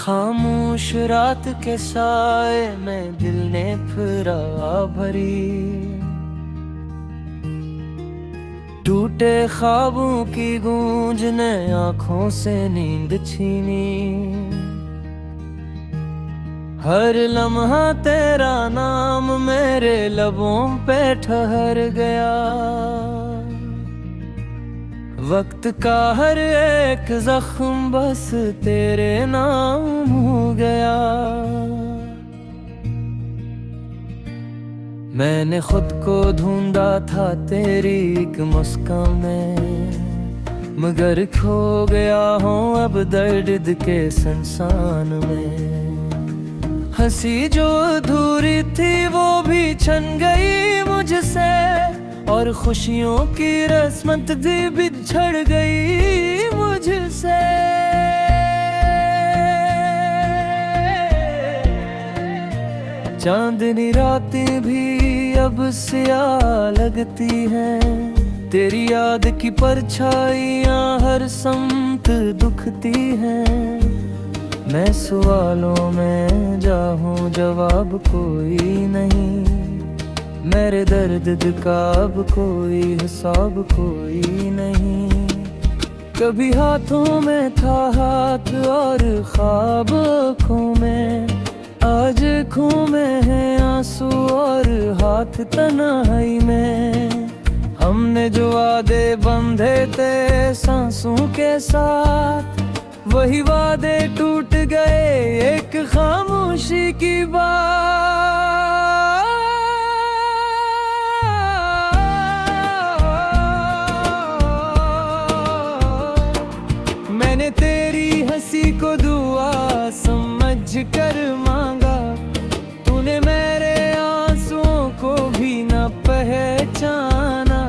खामोश रात के साए में दिल ने फिरा भरी, टूटे ख्वाबों की गूंज ने आंखों से नींद छीनी। हर लम्हा तेरा नाम मेरे लबों पे ठहर गया, वक्त का हर एक जख्म बस तेरे नाम हो गया। मैंने खुद को ढूंढा था तेरी एक मुस्कान में, मगर खो गया हूँ अब दर्द के संसान में। हंसी जो अधूरी थी वो भी छन गई मुझसे, और खुशियों की रस्मत भी बिछड़ गई मुझसे। चांदनी रातें भी अब स्याह लगती हैं, तेरी याद की परछाइयाँ हर समत दुखती हैं। मैं सवालों में जाऊँ जवाब कोई नहीं, मेरे दर्द का अब कोई हिसाब कोई नहीं। कभी हाथों में था हाथ और ख्वाब आँखों में, आज आँखों में है आंसू और हाथ तन्हाई में। हमने जो वादे बंधे थे सांसों के साथ, वही वादे टूट गए एक खामोशी की बात। मैंने तेरी हंसी को दुआ समझ कर मांगा, तूने मेरे आंसुओं को भी न पहचाना।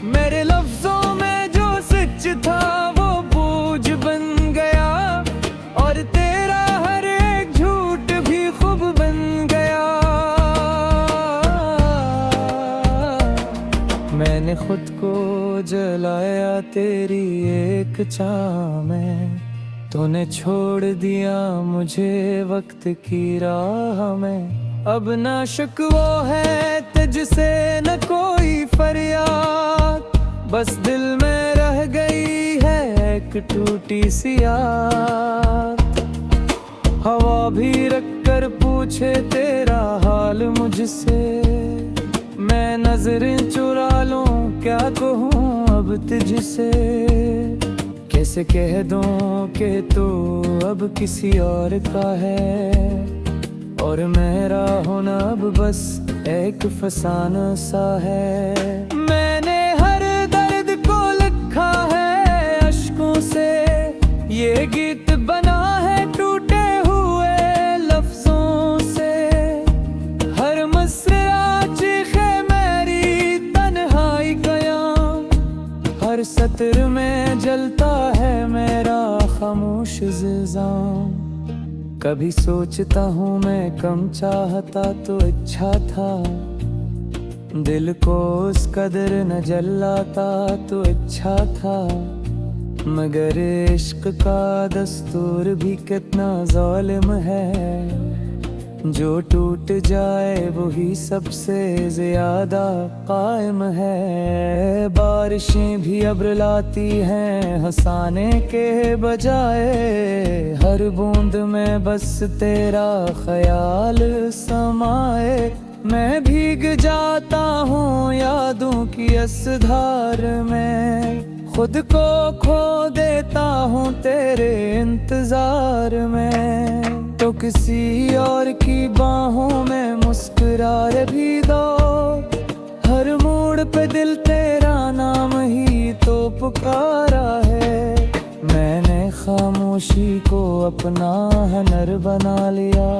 मेरे लफ्जों में जो सच था वो बोझ बन गया, और तेरा हर एक झूठ भी खूब बन गया। मैंने खुद को जलाया तेरी एक चाह में, तूने छोड़ दिया मुझे वक्त की राह में। अब ना शिकवा है तुझसे न कोई फरियाद, बस दिल में रह गई है एक टूटी सी याद। हवा भी रख कर पूछे तेरा हाल मुझसे, मैं नजरें चुरा लूं क्या कहूँ अब तुझसे। कैसे कह दूं कि तू अब किसी और का है, और मेरा होना अब बस एक फसाना सा है। मैंने हर दर्द को लिखा है अश्कों से, ये गीत बना है टूटे हुए लफ्जों से। हर मसरा चीखे मेरी तन्हाई कयां, हर सत्र में जलता है मेरा खामोश ज़िज़ाम। कभी सोचता हूँ मैं कम चाहता तो अच्छा था, दिल को उस कदर न जलाता तो अच्छा था। मगर इश्क का दस्तूर भी कितना ज़ालिम है, जो टूट जाए वही सबसे ज्यादा कायम है। बारिशें भी अब्र लाती हैं हंसाने के बजाय, हर बूंद में बस तेरा ख्याल समाए। मैं भीग जाता हूँ यादों की इस धार में, खुद को खो देता हूँ तेरे इंतजार में। तो किसी और की बाहों में मुस्कुरा भी दो, हर मोड़ पे दिल तेरा नाम ही तो पुकारा है। मैंने खामोशी को अपना हुनर बना लिया,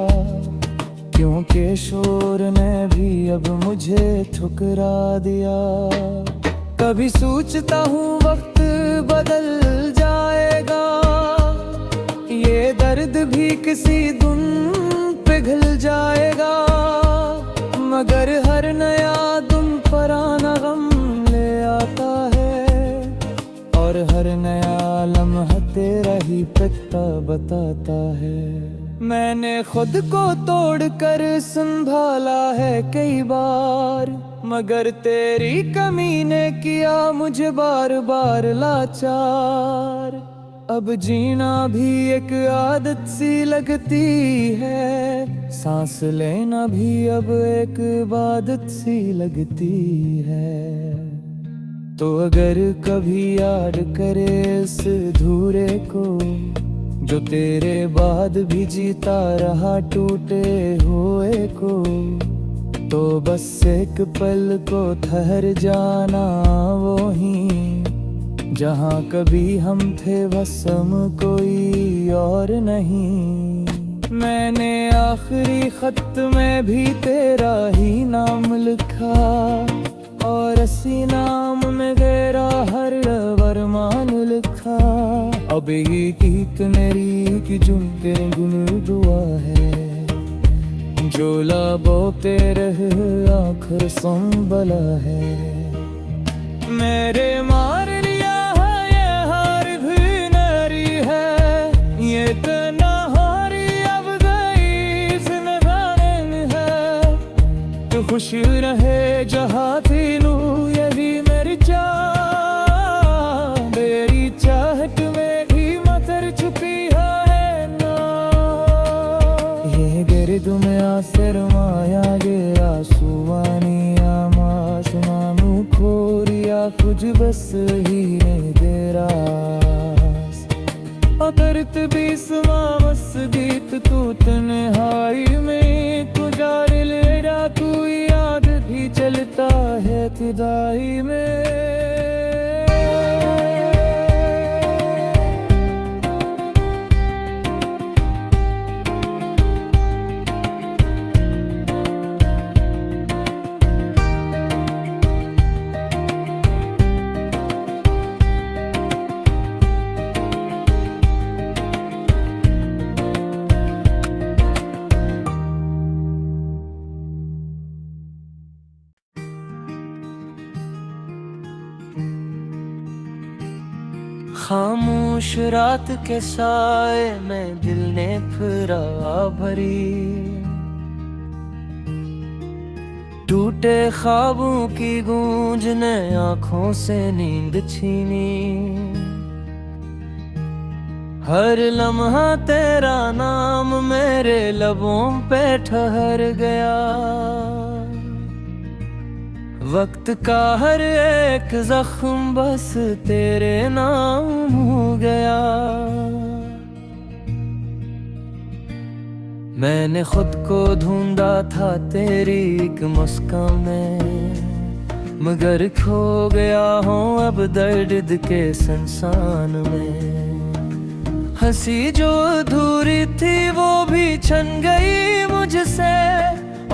क्योंकि शोर ने भी अब मुझे ठुकरा दिया। कभी सोचता हूँ वक्त बदल जाएगा, ये दर्द भी किसी दिन पिघल जाएगा। मगर हर नया दिन पुराना गम ले आता है, और हर नया लम्हा तेरा ही तकता बताता है। मैंने खुद को तोड़ कर संभाला है कई बार, मगर तेरी कमी ने किया मुझे बार बार लाचार। अब जीना भी एक आदत सी लगती है, सांस लेना भी अब एक इबादत सी लगती है। तो अगर कभी याद करे इस धूरे को, जो तेरे बाद भी जीता रहा टूटे हुए को, तो बस एक पल को ठहर जाना वो ही, जहाँ कभी हम थे बस हम कोई और नहीं। मैंने आखिरी खत में भी तेरा ही नाम लिखा, और इसी नाम में तेरा हर वरमान लिखा। अब ये गीत मेरी की जुनके गुन दुआ है, जो लाबो तेरे आखिर संभला है। मेरे मार लिया है ये हार भी नारी है, ये तना हारी अब गई इस नगाने है। तो खुश रहे जहाँ थी नू यही मेरी चाह, मेरी चाहत में भी मतर छुपी है ना। ये गिरद में आसर माया गया सुवानिया मासमानू खोरिया कुछ बस ही नहीं दे रास। अकरत भी समा मस्जिद तू तन्हाई में, तुझार ले जा तू याद भी चलता है खुदाई में। खामोश रात के साए में दिल ने फिरा भरी, टूटे ख्वाबों की गूंज ने आंखों से नींद छीनी। हर लम्हा तेरा नाम मेरे लबों पे ठहर गया, वक्त का हर एक जख्म बस तेरे नाम हो गया। मैंने खुद को ढूंढा था तेरी एक मुस्कान में, मगर खो गया हूँ अब दर्द के संसान में। हंसी जो अधूरी थी वो भी छन गई मुझसे,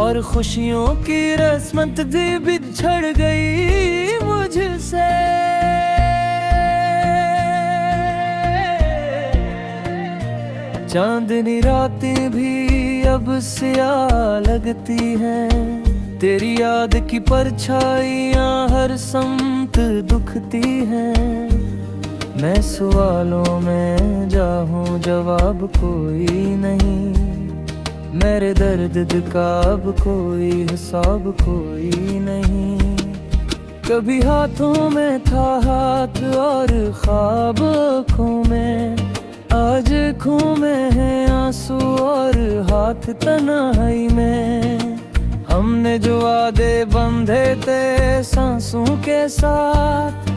और खुशियों की रस्मत भी बिछड़ गई मुझसे। चांदनी रातें भी अब स्याह लगती हैं, तेरी याद की परछाइयाँ हर समत दुखती हैं। मैं सवालों में जाऊँ जवाब कोई नहीं, मेरे दर्द का अब कोई हिसाब कोई नहीं। कभी हाथों में था हाथ और ख्वाब आँखों में, आज आँखों में है आंसू और हाथ तन्हाई में। हमने जो वादे बंधे थे सांसों के साथ,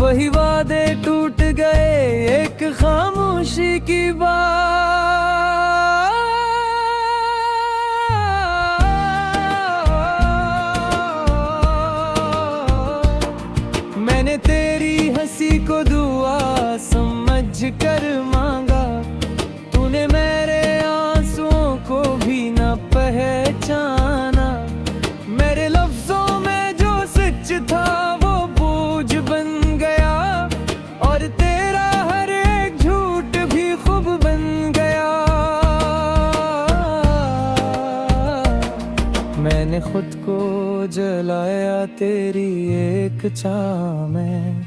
वही वादे टूट गए एक खामोशी की बात। मैंने तेरी हंसी को दुआ समझ कर मांगा, तूने मेरे आंसुओं को भी न पहचाना। मेरे लफ्जों में जो सच था वो बोझ बन गया, और तेरा हर एक झूठ भी खूब बन गया। मैंने खुद को जलाया तेरी एक छाँव में,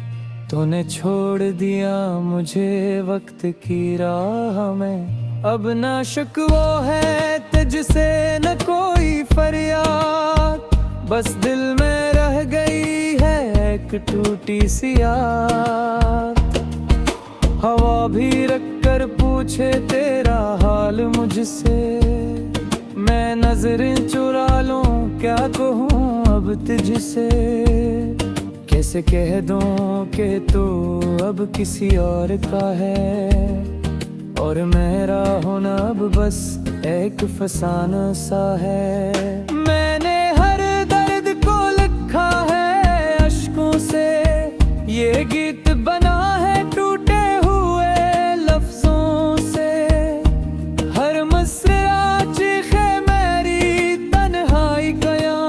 तूने छोड़ दिया मुझे वक्त की राह में, अब ना शिकवा है तुझसे न कोई फरियाद, बस दिल में रह गई है एक टूटी सी याद। हवा भी रख कर पूछे तेरा हाल मुझसे, मैं नजरें चुरा लूं क्या कहूँ अब तुझसे। कैसे कह दूं कि तू अब किसी और का है, और मेरा होना अब बस एक फसाना सा है। मैंने हर दर्द को लिखा है अश्कों से, ये गीत बना है टूटे हुए लफ्जों से। हर मसरा चीखे मेरी तन्हाई कयां,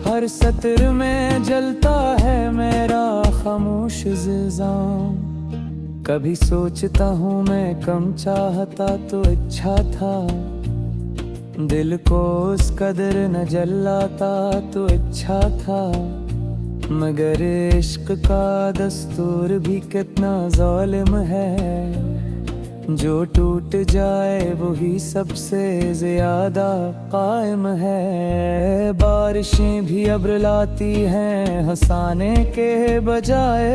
हर सत्र में जलता है मेरा खामोश ज़िज़ाम। कभी सोचता हूँ मैं कम चाहता तो अच्छा था, दिल को उस कदर न जलाता तो अच्छा था। मगर इश्क का दस्तूर भी कितना ज़ालिम है, जो टूट जाए वही सबसे ज्यादा कायम है। बारिशें भी अब्र लाती हैं हंसाने के बजाय,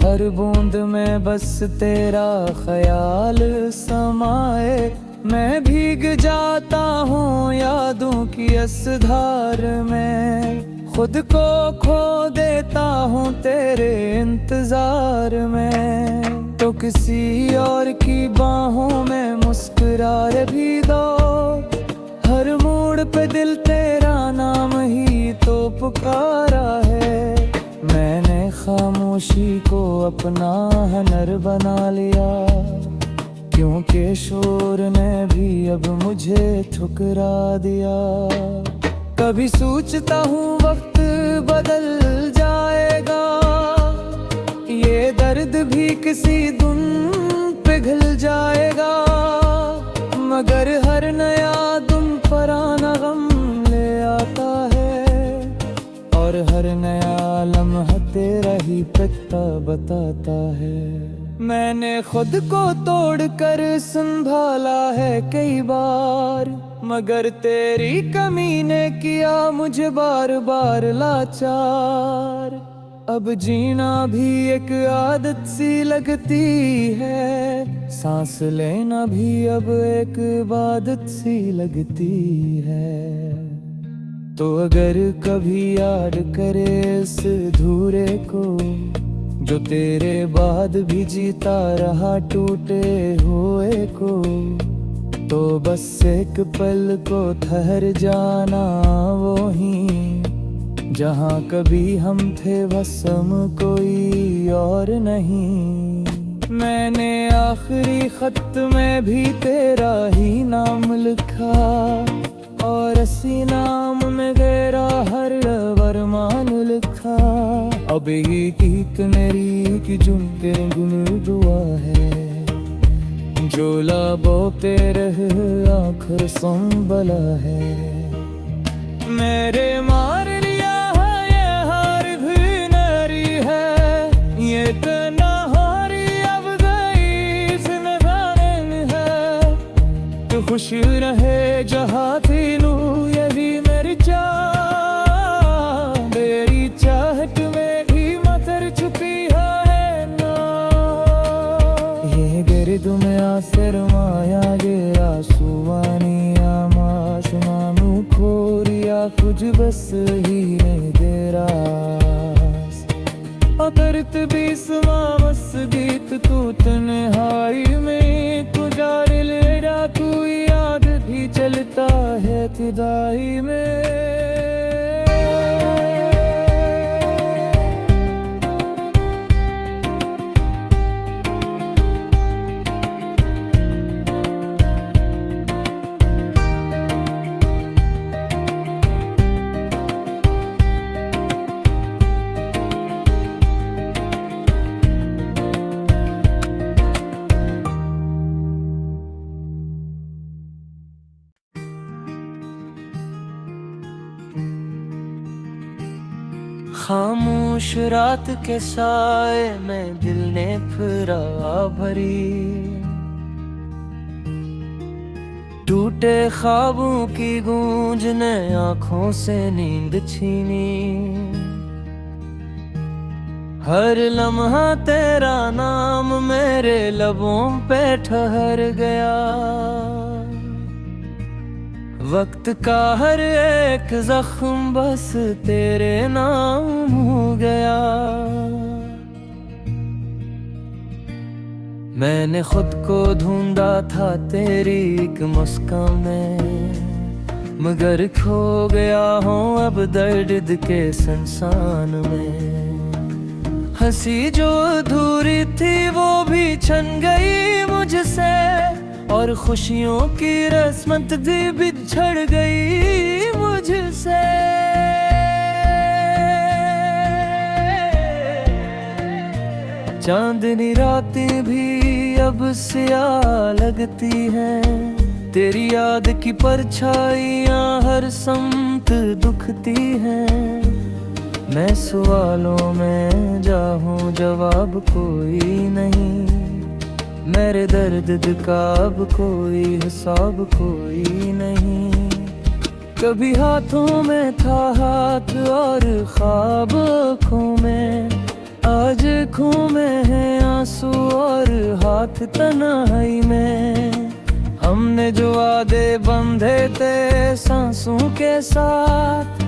हर बूंद में बस तेरा ख्याल समाए। मैं भीग जाता हूँ यादों की इस धार में, खुद को खो देता हूँ तेरे इंतजार में। तो किसी और की बाहों में मुस्कुरा भी दो, हर मोड़ पे दिल तेरा नाम ही तो पुकारा है। मैंने खामोशी को अपना हुनर बना लिया, क्योंकि शोर ने भी अब मुझे ठुकरा दिया। कभी सोचता हूँ वक्त बदल जाएगा, ये दर्द भी किसी दिन पिघल जाएगा। मगर हर नया दिन पुराना गम ले आता है, और हर नया लम्हा तेरा ही पिता बताता है। मैंने खुद को तोड़ कर संभाला है कई बार, मगर तेरी कमी ने किया मुझे बार बार लाचार। अब जीना भी एक आदत सी लगती है, सांस लेना भी अब एक इबादत सी लगती है। तो अगर कभी याद करे इस धूरे को, जो तेरे बाद भी जीता रहा टूटे हुए को, तो बस एक पल को ठहर जाना वो ही, जहाँ कभी हम थे बस हम कोई और नहीं। मैंने आखिरी खत में भी तेरा ही नाम लिखा, और इसी नाम में तेरा हर वरमान लिखा। अब ये गीत मेरी की जुनके गुन दुआ है, जो लाबों पे रह आखिर संभला है। मेरे मार लिया है ये हार भी नारी है, ये तन्हाई अब गई इसमें जाने है। तो खुश रहे जहाँ थी नू ये भी मेरी चाह, मेरी चाहत में भी मतर छुपी है ना। ये गिरद में आसर माया गया सुवानिया माशमानू खोरिया कुछ बस ही नहीं दे रास। अकरत भी समा मस गीत तू तन्हाई में, तुझार ले जा तू याद भी चलता है खुदाई में। खामोश खामोश रात के साए में दिल ने फिरा भरी, टूटे ख्वाबों की गूंज ने आंखों से नींद छीनी। हर लम्हा तेरा नाम मेरे लबों पे ठहर गया, वक्त का हर एक जख्म बस तेरे नाम हो गया। मैंने खुद को ढूंढा था तेरी एक मुस्कान में, मगर खो गया हूँ अब दर्द के संसान में। हंसी जो अधूरी थी वो भी छन गई मुझसे, और खुशियों की रस्मत भी बिछड़ गई मुझसे। चांदनी रातें भी अब स्याह लगती हैं, तेरी याद की परछाइयां हर समत दुखती हैं। मैं सवालों में जाऊं जवाब कोई नहीं, मेरे दर्द का अब कोई हिसाब कोई नहीं। कभी हाथों में था हाथ और ख्वाब आँखों में, आज आँखों में है आंसू और हाथ तन्हाई में। हमने जो वादे बंधे थे सांसों के साथ,